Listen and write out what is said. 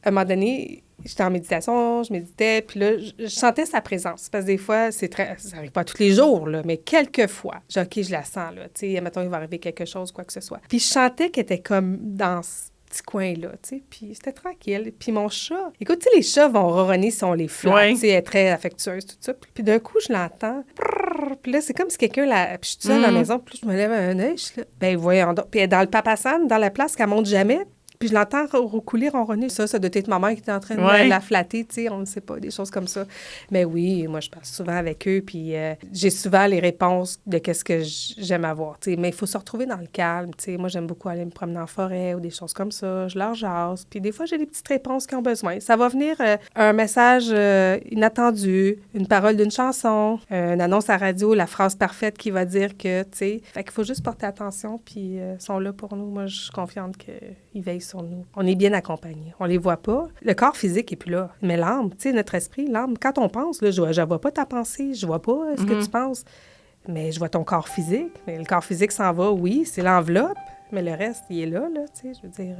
un moment donné, j'étais en méditation, je méditais, puis là, je sentais sa présence. Parce que des fois, ça n'arrive pas tous les jours, là, mais quelques fois. J'ai dit, OK, je la sens, là. Tu sais, mettons, il va arriver quelque chose, quoi que ce soit. Puis je sentais qu'elle était comme dans ce petit coin-là, tu sais, puis c'était tranquille. Puis mon chat, écoute, tu sais, les chats vont ronronner si on les flatte, tu sais, elle est très affectueuse, tout ça. Puis d'un coup, je l'entends, puis là, c'est comme si quelqu'un la... Puis je suis toute seule à la maison, puis je me lève un œil, je suis là, ben voyons donc. Puis elle est dans le papasan, dans la place qu'elle monte jamais. Puis je l'entends roucouler, ronronner. Ça doit être ma mère qui était en train de la flatter, tu sais, on ne sait pas, des choses comme ça. Mais oui, moi, je passe souvent avec eux, puis j'ai souvent les réponses de qu'est-ce que j'aime avoir, tu sais. Mais il faut se retrouver dans le calme, tu sais. Moi, j'aime beaucoup aller me promener en forêt ou des choses comme ça. Je leur jase, puis des fois, j'ai des petites réponses qu'ils ont besoin. Ça va venir un message inattendu, une parole d'une chanson, une annonce à radio, la phrase parfaite qui va dire que, tu sais. Fait qu'il faut juste porter attention, puis ils sont là pour nous. Moi, je suis confiante qu'ils veillent sur nous. On est bien accompagnés. On les voit pas. Le corps physique est plus là. Mais l'âme, tu sais, notre esprit, l'âme, quand on pense, là, je vois pas ta pensée, je vois pas ce que tu penses, mais je vois ton corps physique. Mais le corps physique s'en va, oui, c'est l'enveloppe, mais le reste, il est là, tu sais, je veux dire...